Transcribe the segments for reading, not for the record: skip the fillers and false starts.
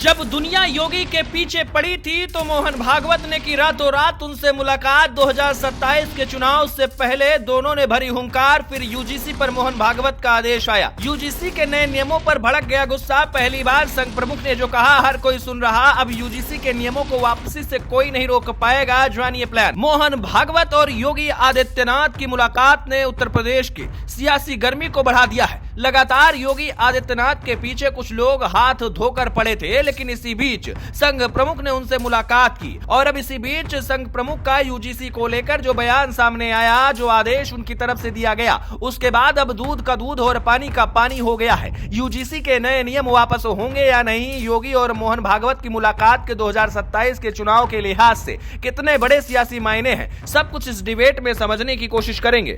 जब दुनिया योगी के पीछे पड़ी थी तो मोहन भागवत ने की रातों रात उनसे मुलाकात। 2027 के चुनाव से पहले दोनों ने भरी हुंकार, फिर यूजीसी पर मोहन भागवत का आदेश आया। यूजीसी के नए नियमों पर भड़क गया गुस्सा। पहली बार संघ प्रमुख ने जो कहा हर कोई सुन रहा। अब यूजीसी के नियमों को वापसी से कोई नहीं रोक पाएगा, जानिए प्लान। मोहन भागवत और योगी आदित्यनाथ की मुलाकात ने उत्तर प्रदेश की सियासी गर्मी को बढ़ा दिया है। लगातार योगी आदित्यनाथ के पीछे कुछ लोग हाथ धोकर पड़े थे, लेकिन इसी बीच संघ प्रमुख ने उनसे मुलाकात की। और अब इसी बीच संघ प्रमुख का यूजीसी को लेकर जो बयान सामने आया, जो आदेश उनकी तरफ से दिया गया, उसके बाद अब दूध का दूध और पानी का पानी हो गया है। यूजीसी के नए नियम वापस होंगे या नहीं, योगी और मोहन भागवत की मुलाकात के 2027 के चुनाव के लिहाज से कितने बड़े सियासी मायने हैं, सब कुछ इस डिबेट में समझने की कोशिश करेंगे।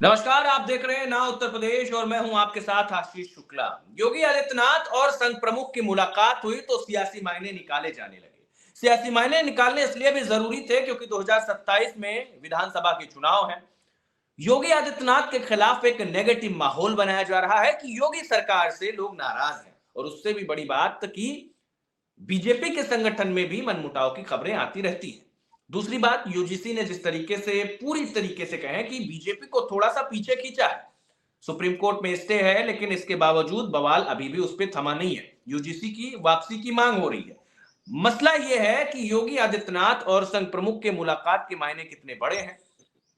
नमस्कार, आप देख रहे हैं ना उत्तर प्रदेश और मैं हूं आपके साथ आशीष शुक्ला। योगी आदित्यनाथ और संघ प्रमुख की मुलाकात हुई तो सियासी मायने निकाले जाने लगे। सियासी मायने निकालने इसलिए भी जरूरी थे क्योंकि 2027 में विधानसभा के चुनाव हैं। योगी आदित्यनाथ के खिलाफ एक नेगेटिव माहौल बनाया जा रहा है कि योगी सरकार से लोग नाराज हैं, और उससे भी बड़ी बात कि बीजेपी के संगठन में भी मनमुटाव की खबरें आती रहती हैं। दूसरी बात, यूजीसी ने जिस तरीके से पूरी तरीके से कहें कि बीजेपी को थोड़ा सा पीछे खींचा है। सुप्रीम कोर्ट में स्टे है, लेकिन इसके बावजूद बवाल अभी भी उस पर थमा नहीं है। यूजीसी की वापसी की मांग हो रही है। मसला यह है कि योगी आदित्यनाथ और संघ प्रमुख के मुलाकात के मायने कितने बड़े हैं,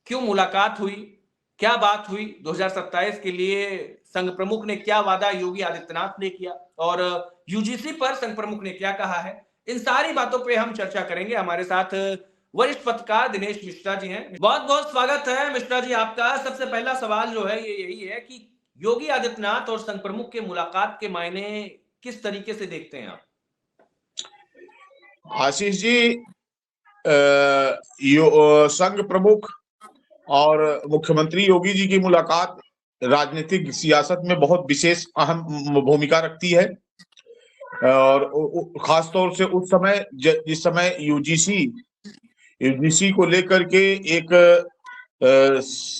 क्यों मुलाकात हुई, क्या बात हुई, 2027 के लिए संघ प्रमुख ने क्या वादा योगी आदित्यनाथ ने किया और यूजीसी पर संघ प्रमुख ने क्या कहा है। इन सारी बातों पर हम चर्चा करेंगे। हमारे साथ वरिष्ठ पत्रकार दिनेश मिश्रा जी हैं। बहुत बहुत स्वागत है मिश्रा जी आपका। सबसे पहला सवाल जो है ये यही है कि योगी आदित्यनाथ और संघ प्रमुख के मुलाकात के मायने किस तरीके से देखते हैं आप? आशीष जी, संघ प्रमुख और मुख्यमंत्री योगी जी की मुलाकात राजनीतिक सियासत में बहुत विशेष अहम भूमिका रखती है, और खासतौर से उस समय जिस समय यूजीसी को लेकर के एक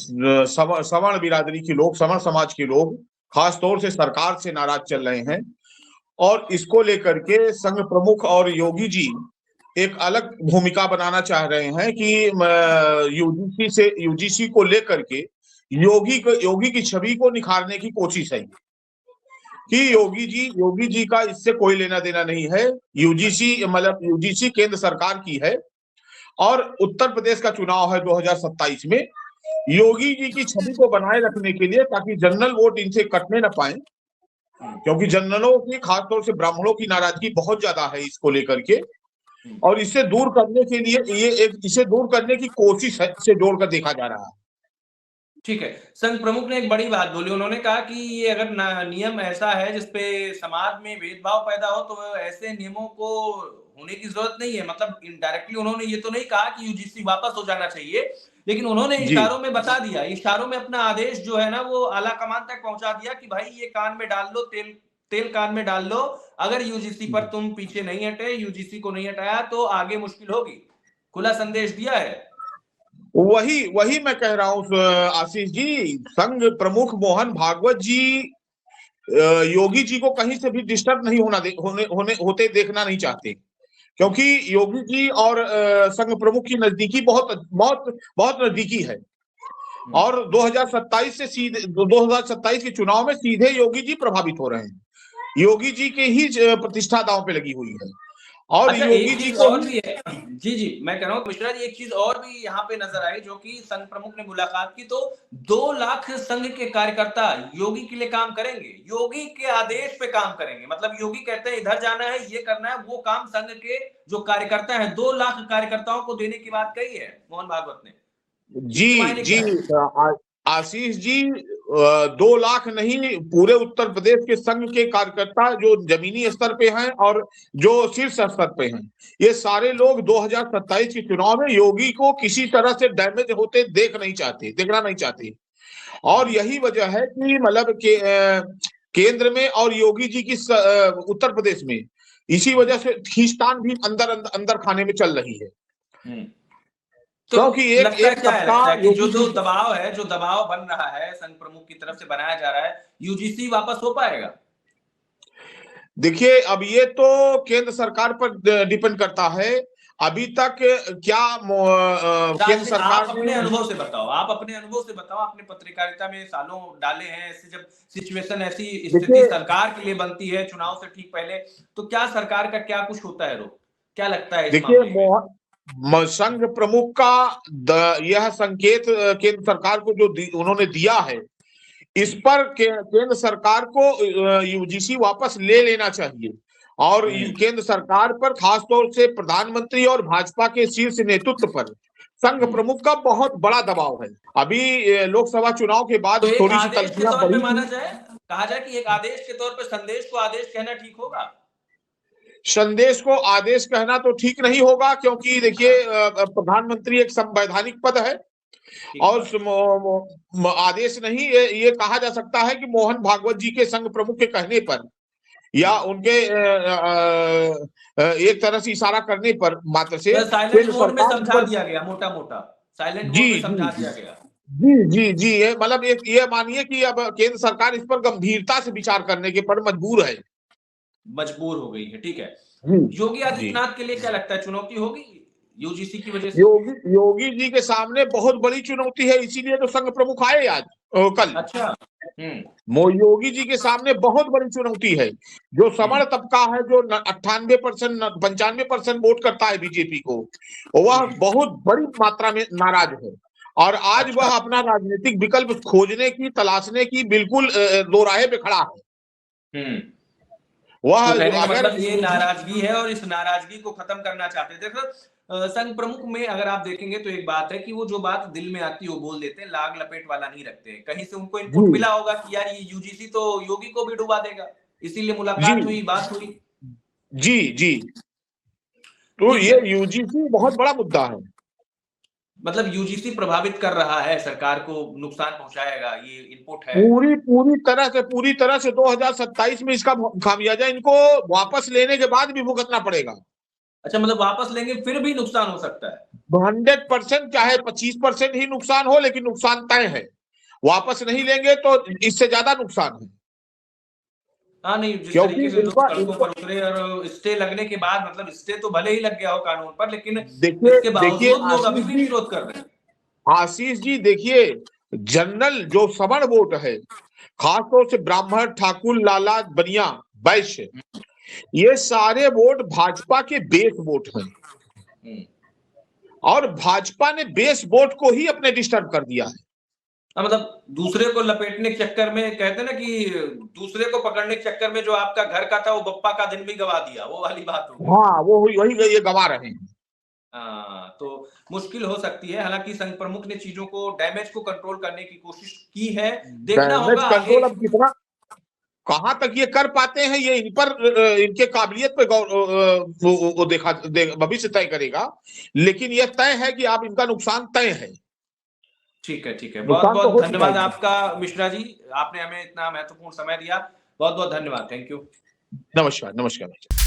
सवर्ण बिरादरी के लोग, सवर्ण समाज के लोग खासतौर से सरकार से नाराज चल रहे हैं, और इसको लेकर के संघ प्रमुख और योगी जी एक अलग भूमिका बनाना चाह रहे हैं कि यूजीसी को लेकर के योगी की छवि को निखारने की कोशिश है कि योगी जी का इससे कोई लेना देना नहीं है। यूजीसी केंद्र सरकार की है और उत्तर प्रदेश का चुनाव है 2027 में। योगी जी की छवि को बनाए रखने के लिए, ताकि जनरल वोट इनसे कटने न पाए, क्योंकि जनरलों की, खासतौर से ब्राह्मणों की नाराजगी बहुत ज्यादा है इसको लेकर के, और इसे दूर करने के लिए इसे दूर करने की कोशिश है, इसे जोड़कर देखा जा रहा है। ठीक है, संघ प्रमुख ने एक बड़ी बात बोली। उन्होंने कहा कि ये अगर नियम ऐसा है जिसपे समाज में भेदभाव पैदा हो तो ऐसे नियमों को होने की जरूरत नहीं है। मतलब इनडायरेक्टली उन्होंने ये तो नहीं कहा कि यूजीसी वापस हो जाना चाहिए, लेकिन उन्होंने इशारों में बता दिया, इशारों में अपना आदेश जो है ना वो आला कमान तक पहुंचा दिया कि भाई ये कान में डाल लो, तेल कान में डाल लो। अगर यूजीसी पर तुम पीछे नहीं हटे, यूजीसी को नहीं हटाया तो आगे मुश्किल होगी। खुला संदेश दिया है। वही मैं कह रहा हूं आशीष जी, संघ प्रमुख मोहन भागवत जी योगी जी को कहीं से भी डिस्टर्ब नहीं होते देखना नहीं चाहते, क्योंकि योगी जी और संघ प्रमुख की नजदीकी बहुत नजदीकी है, और 2027 के चुनाव में सीधे योगी जी प्रभावित हो रहे हैं। योगी जी के ही प्रतिष्ठा दांव पे लगी हुई है। और अच्छा, योगी जी को और भी है। जी मैं कह रहा हूँ मिश्रा जी, एक चीज और भी यहाँ पे नजर आई, जो कि संघ प्रमुख ने मुलाकात की तो 2 लाख संघ के कार्यकर्ता योगी के लिए काम करेंगे, योगी के आदेश पे काम करेंगे। मतलब योगी कहते हैं इधर जाना है, ये करना है, वो काम संघ के जो कार्यकर्ता हैं 2 लाख कार्यकर्ताओं को देने की बात कही है मोहन भागवत ने। जी आशीष जी, 2 लाख नहीं, पूरे उत्तर प्रदेश के संघ के कार्यकर्ता जो जमीनी स्तर पे हैं और जो शीर्ष स्तर पे हैं, ये सारे लोग 2027 के चुनाव में योगी को किसी तरह से डैमेज होते देखना नहीं चाहते। और यही वजह है कि मतलब केंद्र में और योगी जी की उत्तर प्रदेश में इसी वजह से खींचतान भी अंदर खाने में चल रही है। तो लगता है कि जो दबाव बन रहा है संघ प्रमुख की तरफ से बनाया जा रहा है, यूजीसी वापस हो पाएगा? देखिए, अब ये तो केंद्र सरकार पर डिपेंड करता है। अभी तक क्या केंद्र राजनीति, आप सरकार अपने ने अनुभव से बताओ, आप अपने अनुभव से बताओ, आपने पत्रकारिता में सालों डाले हैं, ऐसे जब सिचुएशन, ऐसी स्थिति देखिए सरकार के लिए बनती है चुनाव से ठीक पहले, तो क्या सरकार का क्या कुछ होता है रोल? क्या लगता है इस देखिए मामले में? संघ प्रमुख का यह संकेत केंद्र सरकार को जो उन्होंने दिया है, इस पर केंद्र सरकार को यूजीसी वापस ले लेना चाहिए। और केंद्र सरकार पर खासतौर से प्रधानमंत्री और भाजपा के शीर्ष नेतृत्व पर संघ प्रमुख का बहुत बड़ा दबाव है। अभी लोकसभा चुनाव के बाद तो एक थोड़ी सी आदेश के तल्खियां तौर पे बढ़ी माना थी। जाए, कहा जाए कि एक आदेश के तौर पे संदेश को आदेश कहना ठीक होगा? संदेश को आदेश कहना तो ठीक नहीं होगा, क्योंकि देखिए प्रधानमंत्री एक संवैधानिक पद है। ठीक और बात। आदेश नहीं, ये कहा जा सकता है कि मोहन भागवत जी के संघ प्रमुख के कहने पर या उनके एक तरह से इशारा करने पर मात्र से साइलेंट केंद्र मोड में सरकार समझा पर। दिया गया, मोटा मोटा साइलेंट जी मोड में जी समझा जी दिया गया। जी जी जी, ये मतलब एक ये मानिए कि अब केंद्र सरकार इस पर गंभीरता से विचार करने के पर मजबूर है। मजबूर हो गई है, ठीक है। जी योगी जी। आदित्यनाथ के लिए क्या लगता है, चुनौती होगी यूजीसी की वजह से? योगी जी के सामने बहुत बड़ी चुनौती है, इसीलिए तो संघ प्रमुख आए आज कल। अच्छा। योगी जी के सामने बहुत बड़ी चुनौती है। जो सवर्ण तबका है, जो 98% 95% वोट करता है बीजेपी को, वह बहुत बड़ी मात्रा में नाराज है। और आज अच्छा। वह अपना राजनीतिक विकल्प खोजने की, तलाशने की बिल्कुल दो राहे पे खड़ा है। वह तो कहने का अगर मतलब ये नाराजगी है और इस नाराजगी को खत्म करना चाहते हैं। देखो संघ प्रमुख में अगर आप देखेंगे तो एक बात है कि वो जो बात दिल में आती है वो बोल देते हैं, लाग लपेट वाला नहीं रखते हैं। कहीं से उनको जी इनपुट मिला होगा कि यार ये यूजीसी तो योगी को भी डुबा देगा, इसीलिए जी मुलाकात हुई, बात हुई। जी जी, तो ठीक ये है, यूजीसी बहुत बड़ा मुद्दा है। मतलब यूजीसी प्रभावित कर रहा है, सरकार को नुकसान पहुंचाएगा, ये इनपुट है। पूरी तरह से 2027 में इसका खामियाजा इनको वापस लेने के बाद भी भुगतना पड़ेगा। अच्छा, मतलब वापस लेंगे फिर भी नुकसान हो सकता है? 100%, चाहे 25% ही नुकसान हो, लेकिन नुकसान तय है। वापस नहीं लेंगे तो इससे ज्यादा नुकसान है। हाँ, नहीं, जिस क्योंकि तरीके से लोग इनका सड़कों इनका पर उतरे और स्टे लगने के बाद, मतलब स्टे तो भले ही लग गया हो कानून पर, लेकिन देखिए इसके देखिए बावजूद लोग अभी भी विरोध कर रहे हैं। आशीष जी देखिए, जनरल जो सवर्ण वोट है, खासतौर से ब्राह्मण, ठाकुर, लाला, बनिया, वैश्य, ये सारे वोट भाजपा के बेस वोट हैं। और भाजपा ने बेस वोट को ही अपने डिस्टर्ब कर दिया है। मतलब दूसरे को लपेटने के चक्कर में, कहते हैं ना कि दूसरे को पकड़ने के चक्कर में जो आपका घर का था वो बप्पा का दिन भी गवा दिया, वो वाली बात हो गई। हाँ, वो वही ये गवा रहे हैं। हाँ, तो मुश्किल हो सकती है। हालांकि संघ प्रमुख ने चीजों को, डैमेज को कंट्रोल करने की कोशिश की है, देखना डैमेज होगा आगे। कंट्रोल अब कितना, कहां तक ये कर पाते हैं, ये इन पर इनके काबिलियत पे वो भविष्य तय करेगा। लेकिन यह तय है कि आप इनका नुकसान तय है। ठीक है, ठीक है, बहुत नुकसान तो बहुत हो चुका धन्यवाद है। आपका मिश्रा जी, आपने हमें इतना महत्वपूर्ण समय दिया। बहुत बहुत धन्यवाद, थैंक यू। नमस्कार नमस्कार।